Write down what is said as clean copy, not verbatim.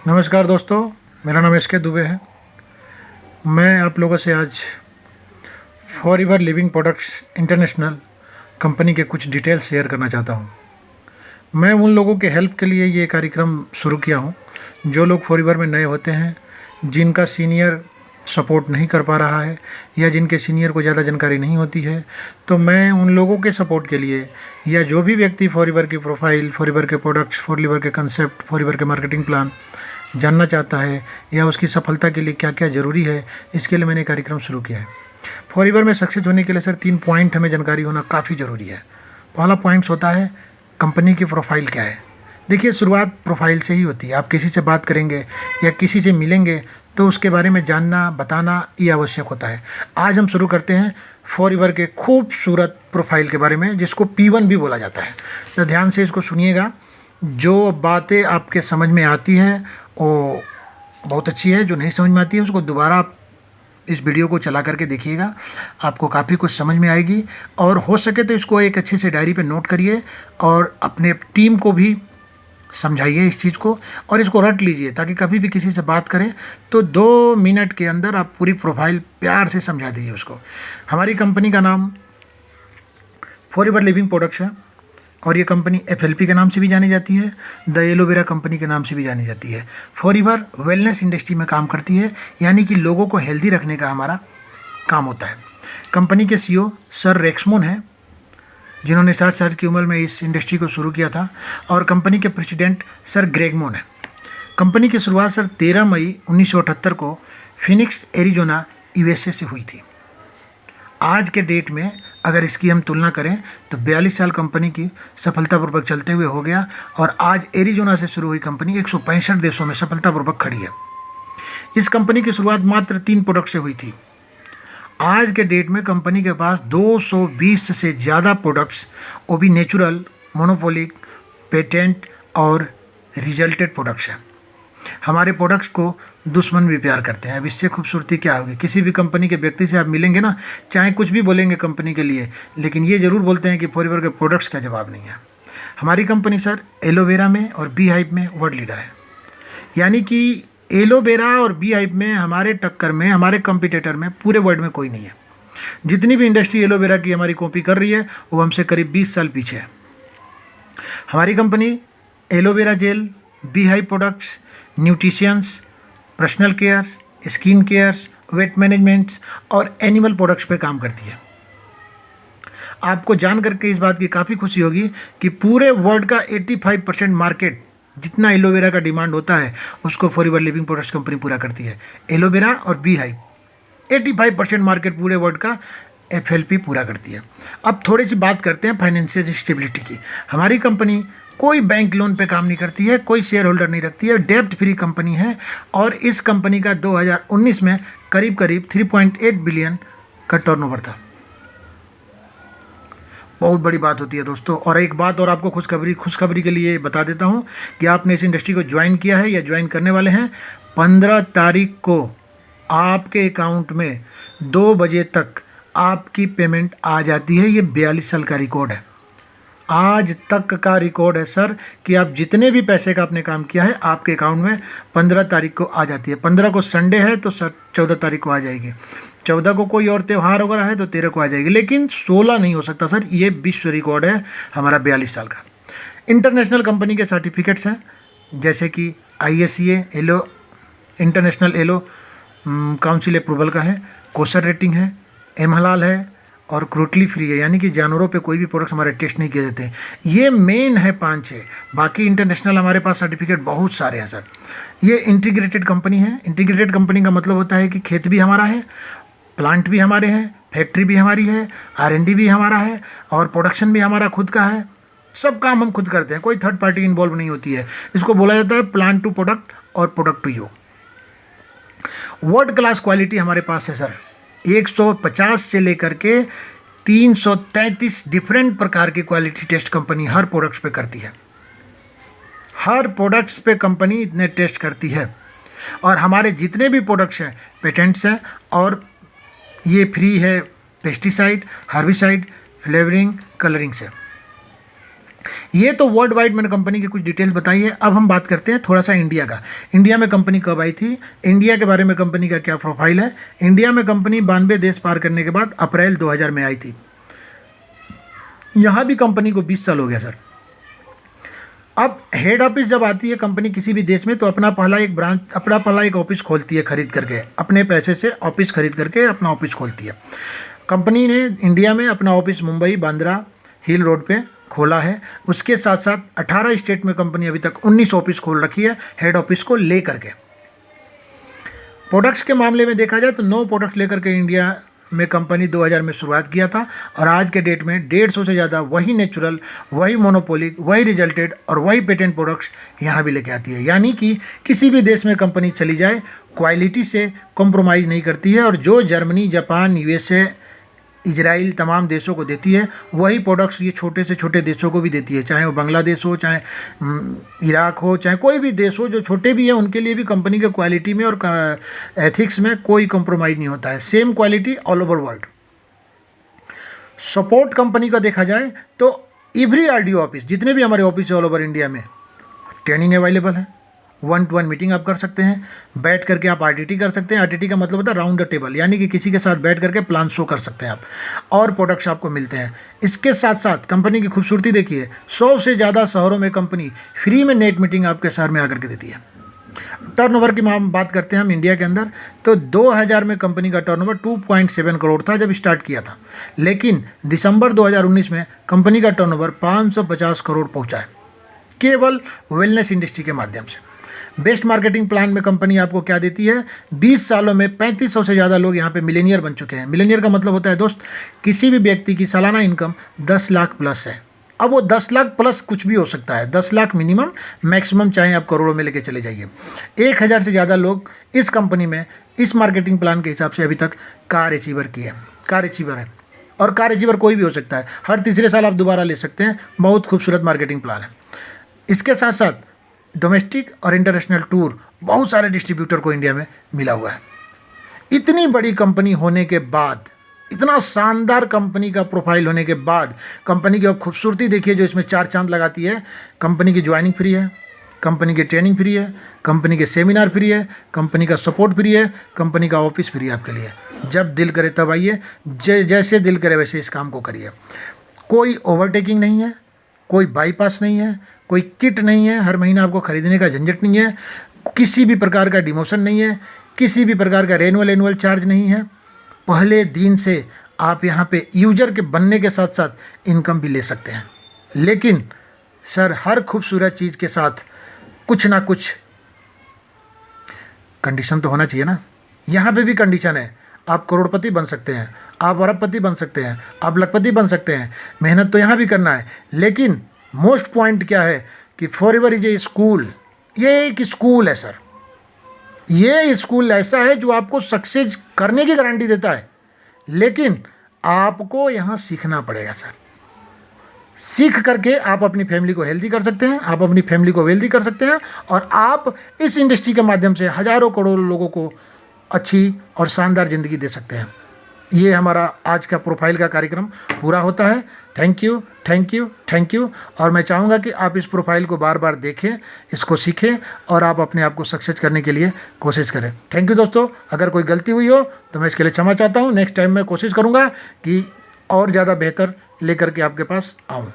नमस्कार दोस्तों, मेरा नाम एस के दुबे है। मैं आप लोगों से आज forever living products international company के कुछ डिटेल्स शेयर करना चाहता हूँ। मैं उन लोगों के हेल्प के लिए ये कार्यक्रम शुरू किया हूँ जो लोग फॉरएवर में नए होते हैं, जिनका सीनियर सपोर्ट नहीं कर पा रहा है या जिनके सीनियर को ज़्यादा जानकारी नहीं होती है। तो मैं उन लोगों के सपोर्ट के लिए, या जो भी व्यक्ति फॉरएवर की प्रोफाइल, फॉरएवर के प्रोडक्ट्स, फॉरएवर के कंसेप्ट, फॉरएवर के मार्केटिंग प्लान जानना चाहता है या उसकी सफलता के लिए क्या क्या ज़रूरी है, इसके लिए मैंने कार्यक्रम शुरू किया है। फॉरएवर में सक्सेस होने के लिए सर 3 पॉइंट हमें जानकारी होना काफ़ी ज़रूरी है। पहला पॉइंट्स होता है कंपनी की प्रोफाइल क्या है। देखिए, शुरुआत प्रोफाइल से ही होती है। आप किसी से बात करेंगे या किसी से मिलेंगे तो उसके बारे में जानना, बताना ये आवश्यक होता है। आज हम शुरू करते हैं फॉरएवर के खूबसूरत प्रोफाइल के बारे में, जिसको P1 भी बोला जाता है। तो ध्यान से इसको सुनिएगा। जो बातें आपके समझ में आती हैं वो बहुत अच्छी है, जो नहीं समझ में आती है उसको दोबारा आप इस वीडियो को चला करके देखिएगा, आपको काफ़ी कुछ समझ में आएगी। और हो सके तो इसको एक अच्छे से डायरी पे नोट करिए और अपने टीम को भी समझाइए इस चीज़ को, और इसको रट लीजिए ताकि कभी भी किसी से बात करें तो 2 मिनट के अंदर आप पूरी प्रोफाइल प्यार से समझा दीजिए उसको। हमारी कंपनी का नाम फॉरएवर लिविंग प्रोडक्ट्स है और ये कंपनी FLP के नाम से भी जानी जाती है, द एलोवेरा कंपनी के नाम से भी जानी जाती है। फॉरएवर वेलनेस इंडस्ट्री में काम करती है, यानी कि लोगों को हेल्दी रखने का हमारा काम होता है। कंपनी के CEO सर रेक्समोन हैं, जिन्होंने 60 साल की उम्र में इस इंडस्ट्री को शुरू किया था, और कंपनी के प्रेसिडेंट सर ग्रेग मोन हैं। कंपनी की शुरुआत सर 13 मई 1978 को फिनिक्स एरिजोना USA से हुई थी। आज के डेट में अगर इसकी हम तुलना करें तो 42 साल कंपनी की सफलतापूर्वक चलते हुए हो गया, और आज एरिजोना से शुरू हुई कंपनी 165 देशों में सफलतापूर्वक खड़ी है। इस कंपनी की शुरुआत मात्र 3 प्रोडक्ट से हुई थी। आज के डेट में कंपनी के पास 220 से ज़्यादा प्रोडक्ट्स, वो भी नेचुरल, मोनोपोलिक, पेटेंट और रिजल्टेड प्रोडक्ट्स हैं। हमारे प्रोडक्ट्स को दुश्मन भी प्यार करते हैं। अब इससे खूबसूरती क्या होगी। किसी भी कंपनी के व्यक्ति से आप मिलेंगे ना, चाहे कुछ भी बोलेंगे कंपनी के लिए, लेकिन ये ज़रूर बोलते हैं कि फॉरएवर के प्रोडक्ट्स का जवाब नहीं है। हमारी कंपनी सर एलोवेरा में और बी हाइव में वर्ल्ड लीडर है, यानी कि एलोवेरा और बी हाइव में हमारे टक्कर में, हमारे कंपिटेटर में पूरे वर्ल्ड में कोई नहीं है। जितनी भी इंडस्ट्री एलोवेरा की हमारी कॉपी कर रही है वो हमसे करीब 20 साल पीछे है। हमारी company aloe vera gel, bee hive products, nutritions, personal care, skin cares, weight managements और एनिमल प्रोडक्ट्स पे काम करती है। आपको जान करके इस बात की काफ़ी खुशी होगी कि पूरे वर्ल्ड का 85% मार्केट, जितना एलोवेरा का डिमांड होता है, उसको फॉरएवर लिविंग प्रोडक्ट्स कंपनी पूरा करती है। एलोवेरा और बी हाइव 85% मार्केट पूरे वर्ल्ड का FLP पूरा करती है। अब थोड़ी सी बात करते हैं फाइनेंशियल स्टेबिलिटी की। हमारी कंपनी कोई बैंक लोन पे काम नहीं करती है, कोई शेयर होल्डर नहीं रखती है, डेब्ट फ्री कंपनी है, और इस कंपनी का 2019 में करीब 3.8 बिलियन का टर्नओवर था। बहुत बड़ी बात होती है दोस्तों। और एक बात और आपको खुशखबरी के लिए बता देता हूँ कि आपने इस इंडस्ट्री को ज्वाइन किया है या ज्वाइन करने वाले हैं, 15 तारीख को आपके अकाउंट में 2 बजे तक आपकी पेमेंट आ जाती है। ये 42 साल का रिकॉर्ड है, आज तक का रिकॉर्ड है सर, कि आप जितने भी पैसे का आपने काम किया है आपके अकाउंट में 15 तारीख को आ जाती है। 15 को संडे है तो सर 14 तारीख को आ जाएगी। 14 को कोई और त्यौहार वगैरह है तो 13 को आ जाएगी, लेकिन 16 नहीं हो सकता सर। ये विश्व रिकॉर्ड है हमारा 42 साल का। इंटरनेशनल कंपनी के सर्टिफिकेट्स हैं, जैसे कि ISCA aloe, international aloe council approval का है, कोसर रेटिंग है, एमहलाल है और क्रूटली फ्री है, यानी कि जानवरों पे कोई भी प्रोडक्ट्स हमारे टेस्ट नहीं किए जाते। ये मेन है 5-6, बाकी इंटरनेशनल हमारे पास सर्टिफिकेट बहुत सारे हैं सर। ये इंटीग्रेटेड कंपनी है। इंटीग्रेटेड कंपनी का मतलब होता है कि खेत भी हमारा है, प्लांट भी हमारे हैं, फैक्ट्री भी हमारी है, R&D भी हमारा है, और प्रोडक्शन भी हमारा खुद का है। सब काम हम खुद करते हैं, कोई थर्ड पार्टी इन्वॉल्व नहीं होती है। इसको बोला जाता है प्लांट टू प्रोडक्ट और product to you. World class quality हमारे पास है सर। 150 से लेकर के 333 डिफरेंट प्रकार की क्वालिटी टेस्ट कंपनी हर प्रोडक्ट्स पे करती है। हर प्रोडक्ट्स पे कंपनी इतने टेस्ट करती है, और हमारे जितने भी प्रोडक्ट्स हैं पेटेंट्स हैं, और ये फ्री है पेस्टिसाइड, हर्बिसाइड, फ्लेवरिंग, कलरिंग से। ये तो वर्ल्ड वाइड मैंने कंपनी की कुछ डिटेल्स बताई है। अब हम बात करते हैं थोड़ा सा इंडिया का। इंडिया में कंपनी कब आई थी, इंडिया के बारे में कंपनी का क्या प्रोफाइल है। इंडिया में कंपनी 92 देश पार करने के बाद अप्रैल 2000 में आई थी। यहाँ भी कंपनी को 20 साल हो गया सर। अब हेड ऑफिस जब आती है कंपनी किसी भी देश में, तो अपना पहला एक ऑफिस खोलती है खरीद करके, अपने पैसे से ऑफिस खरीद करके अपना ऑफिस खोलती है। कंपनी ने इंडिया में अपना ऑफिस मुंबई बांद्रा हिल रोड पे खोला है। उसके साथ साथ 18 स्टेट में कंपनी अभी तक 19 ऑफिस खोल रखी है हेड ऑफिस को ले करके। प्रोडक्ट्स के मामले में देखा जाए तो 9 प्रोडक्ट्स लेकर के इंडिया में कंपनी 2000 में शुरुआत किया था, और आज के डेट में 150 से ज़्यादा वही नेचुरल, वही मोनोपोलिक, वही रिजल्टेड और वही पेटेंट प्रोडक्ट्स यहाँ भी लेके आती है। यानी कि किसी भी देश में कंपनी चली जाए क्वालिटी से कॉम्प्रोमाइज़ नहीं करती है, और जो जर्मनी, जापान, यूएसए, इजराइल तमाम देशों को देती है वही प्रोडक्ट्स ये छोटे से छोटे देशों को भी देती है, चाहे वो बांग्लादेश हो, चाहे इराक हो, चाहे कोई भी देश हो जो छोटे भी है, उनके लिए भी कंपनी के क्वालिटी में और एथिक्स में कोई कॉम्प्रोमाइज़ नहीं होता है। Same quality all over world. Support company का देखा जाए तो एवरी आरडीओ ऑफिस, जितने भी हमारे ऑफिस है ऑल ओवर इंडिया में, ट्रेनिंग अवेलेबल है। 1-to-1 मीटिंग आप कर सकते हैं, बैठ करके आप आरटीटी कर सकते हैं। आरटीटी का मतलब होता है राउंड द टेबल, यानी कि किसी के साथ बैठ करके प्लान शो कर सकते हैं आप, और प्रोडक्ट्स आपको मिलते हैं। इसके साथ साथ कंपनी की खूबसूरती देखिए, 100 से ज़्यादा शहरों में कंपनी फ्री में नेट मीटिंग आपके शहर में आकर के देती है। टर्नओवर की बात करते हैं हम इंडिया के अंदर, तो 2000 में कंपनी का टर्नओवर 2.7 करोड़ था जब स्टार्ट किया था, लेकिन दिसंबर 2019 में कंपनी का टर्नओवर 550 करोड़ पहुँचा है, केवल वेलनेस इंडस्ट्री के माध्यम से। बेस्ट मार्केटिंग प्लान में कंपनी आपको क्या देती है, 20 सालों में 3500 से ज़्यादा लोग यहाँ पे मिलेनियर बन चुके हैं। मिलेनियर का मतलब होता है दोस्त, किसी भी व्यक्ति की सालाना इनकम 10 लाख प्लस है। अब वो 10 लाख प्लस कुछ भी हो सकता है, 10 लाख मिनिमम, मैक्सिमम चाहे आप करोड़ों में लेके चले जाइए। 1000 से ज़्यादा लोग इस कंपनी में इस मार्केटिंग प्लान के हिसाब से अभी तक कार अचीवर है, और कार अचीवर कोई भी हो सकता है, हर तीसरे साल आप दोबारा ले सकते हैं। बहुत खूबसूरत मार्केटिंग प्लान है। इसके साथ साथ डोमेस्टिक और इंटरनेशनल टूर बहुत सारे डिस्ट्रीब्यूटर को इंडिया में मिला हुआ है। इतनी बड़ी कंपनी होने के बाद, इतना शानदार कंपनी का प्रोफाइल होने के बाद, कंपनी की अब खूबसूरती देखिए जो इसमें 4 चांद लगाती है। कंपनी की ज्वाइनिंग फ्री है, कंपनी की ट्रेनिंग फ्री है, कंपनी के सेमिनार फ्री है, कंपनी का सपोर्ट फ्री है, कंपनी का ऑफिस फ्री है आपके लिए। जब दिल करे तब आइए, जैसे दिल करे वैसे इस काम को करिए। कोई ओवरटेकिंग नहीं है, कोई बाईपास नहीं है, कोई किट नहीं है, हर महीना आपको खरीदने का झंझट नहीं है, किसी भी प्रकार का डिमोशन नहीं है, किसी भी प्रकार का रेनुअल एनुअल चार्ज नहीं है। पहले दिन से आप यहाँ पे यूजर के बनने के साथ साथ इनकम भी ले सकते हैं। लेकिन सर हर खूबसूरत चीज़ के साथ कुछ ना कुछ कंडीशन तो होना चाहिए ना। यहाँ पे भी कंडीशन है, आप करोड़पति बन सकते हैं, आप अरबपति बन सकते हैं, आप लखपति बन सकते हैं, मेहनत तो यहाँ भी करना है। लेकिन मोस्ट पॉइंट क्या है कि फॉरएवर इज ए स्कूल, ये एक स्कूल है सर। ये स्कूल ऐसा है जो आपको सक्सेस करने की गारंटी देता है, लेकिन आपको यहाँ सीखना पड़ेगा सर। सीख करके आप अपनी फैमिली को हेल्दी कर सकते हैं, आप अपनी फैमिली को वेल्दी कर सकते हैं, और आप इस इंडस्ट्री के माध्यम से हज़ारों करोड़ों लोगों को अच्छी और शानदार ज़िंदगी दे सकते हैं। ये हमारा आज का प्रोफाइल का कार्यक्रम पूरा होता है। Thank you, thank you, thank you. और मैं चाहूँगा कि आप इस प्रोफाइल को बार बार देखें, इसको सीखें, और आप अपने आप को सक्सेस करने के लिए कोशिश करें। थैंक यू दोस्तों। अगर कोई गलती हुई हो तो मैं इसके लिए क्षमा चाहता हूँ। नेक्स्ट टाइम मैं कोशिश करूँगा कि और ज़्यादा बेहतर लेकर के आपके पास आऊँ।